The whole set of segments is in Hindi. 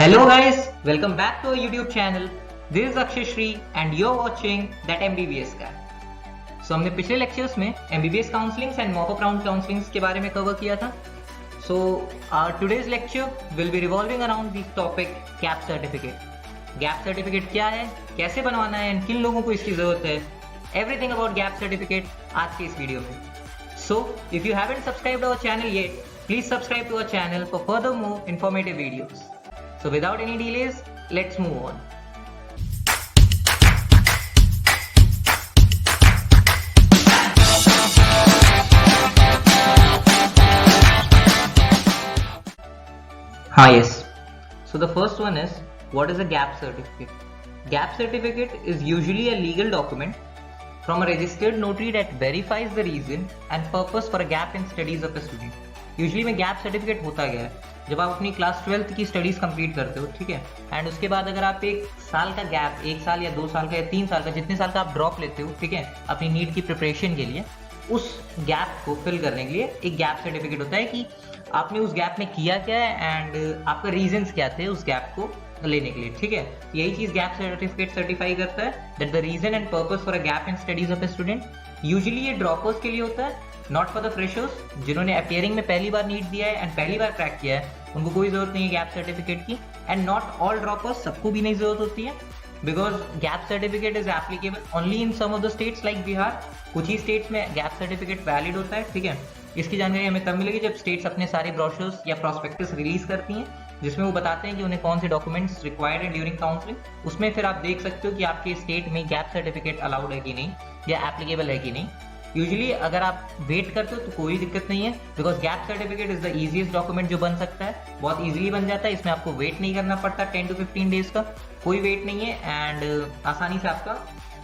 Hello guys, welcome back to our YouTube channel. This is Akshay Shri and you're watching that MBBS guy. So हमने पिछले लेक्चर्स में MBBS counsellings and mop up round counsellings के बारे में कवर किया था. So our today's lecture will be revolving around the topic gap certificate. Gap certificate क्या है, कैसे बनवाना है एंड किन लोगों को इसकी जरूरत है, एवरीथिंग अबाउट गैप सर्टिफिकेट आज के इस वीडियो में. So if you haven't subscribed our channel yet, please subscribe to our channel for further more informative videos. So without any delays, let's move on. Yes. So the first one is, what is a gap certificate? Gap certificate is usually a legal document from a registered notary that verifies the reason and purpose for a gap in studies of a student. Usually में गैप सर्टिफिकेट होता गया है जब आप अपनी क्लास 12th की स्टडीज कंप्लीट करते हो, ठीक है, एंड उसके बाद अगर आप एक साल का गैप, 1 साल या 2 साल का या 3 साल का, जितने साल का आप ड्रॉप लेते हो, ठीक है, अपनी नीट की प्रिपरेशन के लिए, उस गैप को फिल करने के लिए एक गैप सर्टिफिकेट होता है कि आपने उस गैप में किया क्या है एंड आपका रीजंस क्या थे उस गैप को लेने के लिए, ठीक है. यही चीज गैप सर्टिफिकेट सर्टिफाई करता है that the reason and purpose for a gap in studies of a student. Usually ये ड्रॉपर्स के लिए होता है, नॉट फॉर द फ्रेशर्स. जिन्होंने अपियरिंग में पहली बार नीट दिया है एंड पहली बार क्रैक किया है उनको कोई जरूरत नहीं है गैप सर्टिफिकेट की. एंड नॉट ऑल ड्रॉपर्स, सबको भी नहीं जरूरत होती है, because gap certificate is applicable only in some of the states like Bihar. कुछ ही स्टेट्स में गैप सर्टिफिकेट वैलिड होता है, ठीक है. इसकी जानकारी हमें तब मिलेगी जब स्टेट्स अपने सारे ब्रोशर्स या प्रोस्पेक्टस रिलीज करती हैं जिसमें वो बताते हैं कि उन्हें कौन से डॉक्यूमेंट्स रिक्वायर्ड है ड्यूरिंग काउंसलिंग. उसमें फिर आप देख सकते हो कि आपके स्टेट में गैप सर्टिफिकेट अलाउड है कि नहीं या एप्लीकेबल है कि नहीं. यूजुअली अगर आप वेट करते हो तो कोई दिक्कत नहीं है, because gap certificate is the easiest document जो बन सकता है, बहुत इजीली बन जाता है. इसमें आपको वेट नहीं करना पड़ता 10 to 15 डेज का, कोई वेट नहीं है एंड आसानी से आपका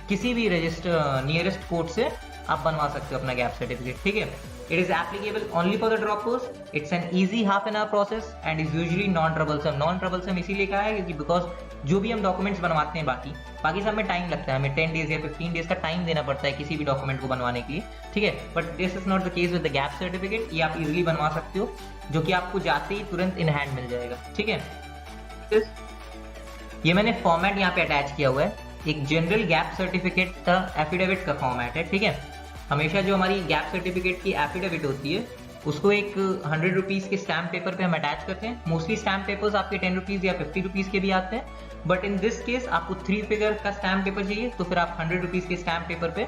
किसी भी रजिस्टर नियरेस्ट कोर्ट से आप बनवा सकते हो अपना गैप सर्टिफिकेट, ठीक है. It is applicable only for the droppers. It's an easy half an hour process and is usually non troublesome. Non troublesome इसीलिए कहा है क्योंकि बिकॉज जो भी हम डॉक्यूमेंट्स बनवाते हैं बाकी सब में टाइम लगता है, हमें 10 डेज या 15 डेज का टाइम देना पड़ता है किसी भी डॉक्यूमेंट को बनवाने के लिए, ठीक है. But this is not the case with the gap certificate. ये आप इजीली बनवा सकते हो, जो कि आपको जाते ही तुरंत इन हैंड मिल जाएगा, ठीक है. ये मैंने फॉर्मेट यहाँ पे अटैच किया हुआ है, एक जनरल गैप सर्टिफिकेट का एफिडेविट का फॉर्मेट है, ठीक है. हमेशा जो हमारी गैप सर्टिफिकेट की एफिडेविट होती है उसको एक 100 रुपीज़ के स्टैम्प पेपर पे हम अटैच करते हैं. मोस्टली स्टैम्प पेपर्स आपके 10 रुपीज़ या 50 रुपीज़ के भी आते हैं, बट इन दिस केस आपको 3 फिगर का स्टैम्प पेपर चाहिए तो फिर आप 100 रुपीज़ के स्टैम्प पेपर पे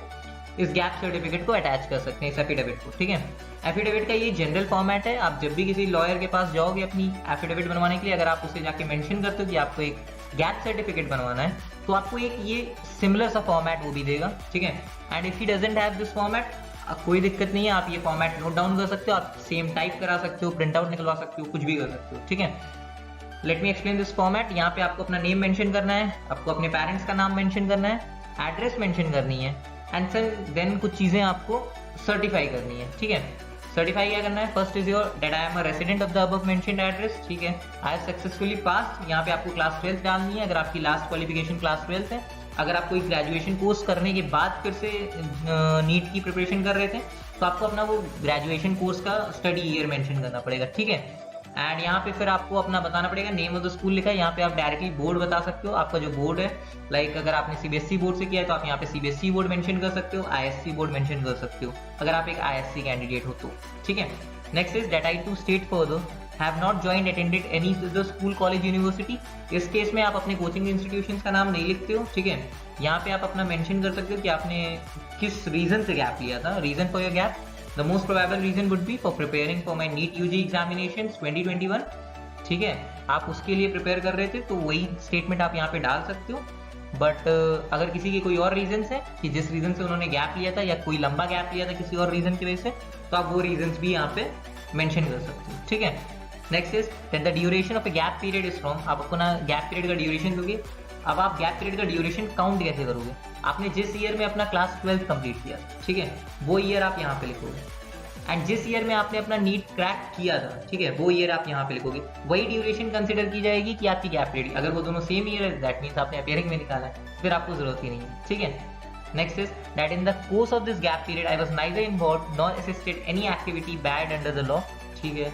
इस गैप सर्टिफिकेट को अटैच कर सकते हैं, इस एफिडेविट को, ठीक है. एफिडेविट का ये जनरल फॉर्मेट है. आप जब भी किसी लॉयर के पास जाओगे अपनी एफिडेविट बनवाने के लिए, अगर आप उससे जाके मेंशन करते हो कि आपको एक गैप सर्टिफिकेट बनवाना है तो आपको एक ये सिमिलर सा फॉर्मेट वो भी देगा, ठीक है. And if he doesn't have this format, कोई दिक्कत नहीं है, आप ये फॉर्मेट नोट डाउन कर सकते हो, आप सेम टाइप करा सकते हो, प्रिंट आउट निकलवा सकते हो, कुछ भी कर सकते हो, ठीक है. Let me explain this format. यहाँ पे आपको अपना नेम मेंशन करना है, आपको अपने पेरेंट्स का नाम मेंशन करना है, एड्रेस मेंशन करनी है एंड देन कुछ चीजें आपको सर्टिफाई करनी है, ठीक है. सर्टिफाई क्या करना है? First is your that I am a resident of the above mentioned address, ठीक है. I have successfully pass. यहाँ पे आपको क्लास 12th डालनी है अगर आपकी लास्ट क्वालिफिकेशन क्लास 12th है. अगर आप कोई ग्रेजुएशन कोर्स करने के बाद फिर से नीट की प्रिपरेशन कर रहे थे तो आपको अपना वो ग्रेजुएशन कोर्स का स्टडी ईयर मेंशन करना पड़ेगा, ठीक है. एंड यहाँ पे फिर आपको अपना बताना पड़ेगा, नेम ऑफ द स्कूल लिखा है, यहाँ पे आप डायरेक्टली बोर्ड बता सकते हो, आपका जो बोर्ड है. लाइक अगर आपने सीबीएसई बोर्ड से किया है तो आप यहाँ पे सीबीएसई बोर्ड मेंशन कर सकते हो, आईएससी बोर्ड मेंशन कर सकते हो अगर आप एक आईएससी कैंडिडेट हो तो, ठीक है. Next is that I to state further have not joined attended any of the school college university. इस केस में आप अपने कोचिंग इंस्टीट्यूशंस का नाम नहीं लिखते हो, ठीक है. यहाँ पे आप अपना मेंशन कर सकते हो कि आपने किस रीजन से गैप लिया था. Reason for your gap, the most probable reason would be for preparing for my NEET UG examinations 2021, ठीक है. आप उसके लिए प्रिपेयर कर रहे थे तो वही स्टेटमेंट आप यहाँ पे डाल सकते हो. बट अगर किसी के कोई और रीजन है कि जिस रीजन से उन्होंने गैप लिया था या कोई लंबा गैप लिया था किसी और रीजन की वजह से, तो आप वो रीजन भी यहाँ पे मेंशन कर सकते हो, ठीक है. Next is that the duration of a gap period is from. आप अपना गैप पीरियड का ड्यूरेशन दोगे. अब आप गैप पीरियड का ड्यूरेशन काउंट कैसे करोगे? आपने जिस ईयर में अपना क्लास 12th कंप्लीट किया, ठीक है, वो ईयर आप यहाँ पे लिखोगे. एंड जिस ईयर में आपने अपना नीट क्रैक किया था, ठीक है, वो ईयर आप यहाँ पे लिखोगे. वही ड्यूरेशन कंसिडर की जाएगी कि आपकी गैप पीरियड. अगर वो दोनों सेम ईयर है दैट मींस आपने अपियरिंग में निकाला है, फिर आपको जरूरत ही नहीं है, ठीक है. Next is that in the course of this gap period I was neither involved nor assisted any activity bad under the law. ठीक है,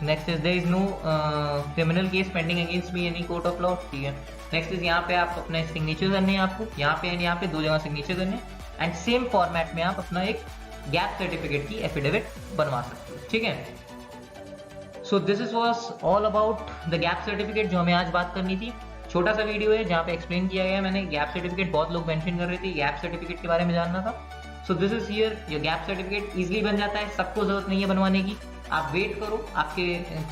next is there is no criminal case pending against me any court of law, ठीक है। नेक्स्ट इज यहाँ पे आप अपने सिग्नेचर करने हैं, आपको यहाँ पे एंड यहाँ पे 2 जगह सिग्नेचर करने हैं, एंड सेम फॉर्मेट में आप अपना एक गैप सर्टिफिकेट की एफिडेविट बनवा सकते हो, ठीक है। So this is was all about the gap certificate जो हमें आज बात करनी थी। छोटा सा वीडियो है जहाँ पे एक्सप्लेन किया गया है मैंने गैप सर्टिफिकेट, बहुत लोग मेंशन कर रहे थे गैप सर्टिफिकेट के बारे में जानना था। सो दिस इज हियर, ये गैप सर्टिफिकेट इजीली बन जाता है, सबको जरूरत नहीं है बनवाने की। आप वेट करो आपके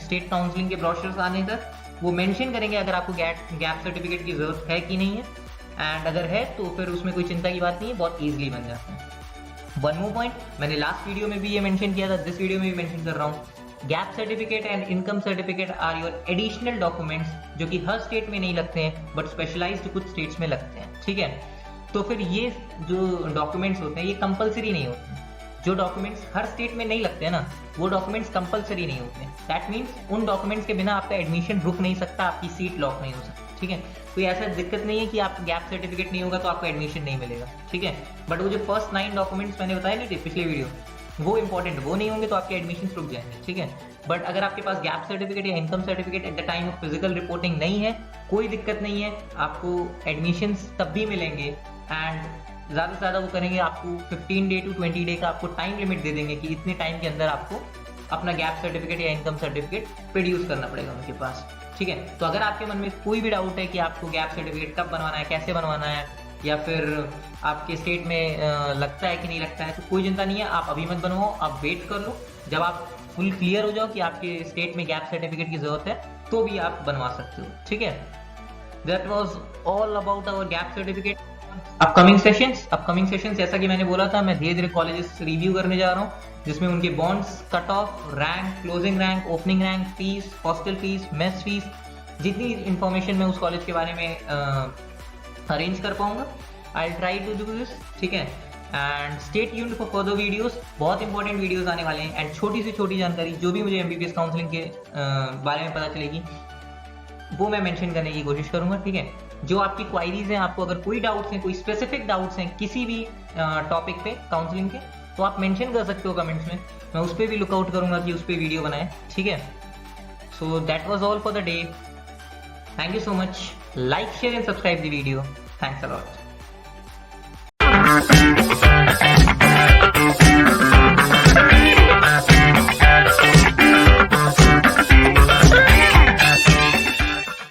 स्टेट काउंसलिंग के ब्रोशर्स आने तक, वो मेंशन करेंगे अगर आपको गैप सर्टिफिकेट की जरूरत है कि नहीं है, एंड अगर है तो फिर उसमें कोई चिंता की बात नहीं है, बहुत ईजिली बन जाता है। वन मोर पॉइंट, मैंने लास्ट वीडियो में भी ये मेंशन किया था, दिस वीडियो में भी मेंशन कर रहा हूँ, gap certificate and income certificate are your additional documents जो कि हर स्टेट में नहीं लगते हैं बट स्पेशलाइज्ड कुछ स्टेट्स में लगते हैं, ठीक है। तो फिर ये जो डॉक्यूमेंट्स होते हैं ये कंपलसरी नहीं होते हैं। जो डॉक्यूमेंट्स हर स्टेट में नहीं लगते हैं ना, वो डॉक्यूमेंट्स कंपलसरी नहीं होते हैं। दैट मीन्स उन डॉक्यूमेंट्स के बिना आपका एडमिशन रुक नहीं सकता, आपकी सीट लॉक नहीं हो सकती, ठीक है। कोई ऐसा दिक्कत नहीं है कि आप गैप सर्टिफिकेट नहीं होगा तो आपको एडमिशन नहीं मिलेगा, ठीक है। बट वो जो फर्स्ट 9 डॉक्यूमेंट्स मैंने बताए नहीं थे पिछले वीडियो, वो इंपॉर्टेंट, वो नहीं होंगे तो आपके एडमिशन रुक जाएंगे, ठीक है। बट अगर आपके पास गैप सर्टिफिकेट या income certificate at the time of physical reporting नहीं है, कोई दिक्कत नहीं है, आपको एडमिशन्स तब भी मिलेंगे। एंड ज़्यादा से ज़्यादा वो करेंगे, आपको 15 डे टू 20 डे का आपको टाइम लिमिट दे देंगे कि इतने टाइम के अंदर आपको अपना गैप सर्टिफिकेट या इनकम सर्टिफिकेट प्रोड्यूस करना पड़ेगा उनके पास, ठीक है। तो अगर आपके मन में कोई भी डाउट है कि आपको गैप सर्टिफिकेट कब बनवाना है, कैसे बनवाना है, या फिर आपके स्टेट में लगता है कि नहीं लगता है, तो कोई चिंता नहीं है, आप अभी मत बनवाओ, आप वेट कर लो। जब आप फुल क्लियर हो जाओ कि आपके स्टेट में गैप सर्टिफिकेट की जरूरत है तो भी आप बनवा सकते हो, ठीक है। That was all about our gap certificate. Upcoming sessions जैसा कि मैंने बोला था, मैं धीरे धीरे कॉलेजेस रिव्यू करने जा रहा हूँ, जिसमें उनके bonds, cut off, rank, closing rank, opening rank, fees, hostel fees, mess fees, जितनी इंफॉर्मेशन मैं उस कॉलेज के बारे में अरेंज कर पाऊंगा, I try to do this, ठीक है। And stay tuned for further videos, बहुत इंपॉर्टेंट वीडियोस आने वाले हैं। एंड छोटी से छोटी जानकारी जो भी मुझे एमबीबीएस काउंसलिंग के बारे में पता चलेगी वो मैं मेंशन करने की कोशिश करूंगा, ठीक है। जो आपकी क्वायरीज हैं, आपको अगर कोई डाउट्स हैं, कोई स्पेसिफिक डाउट्स हैं किसी भी टॉपिक पे काउंसलिंग के, तो आप मेंशन कर सकते हो कमेंट्स में, मैं उस पर भी लुकआउट करूंगा कि उस पर वीडियो बनाए, ठीक है। So that was all for the day, thank you so much, like, share and subscribe the video, thanks a lot.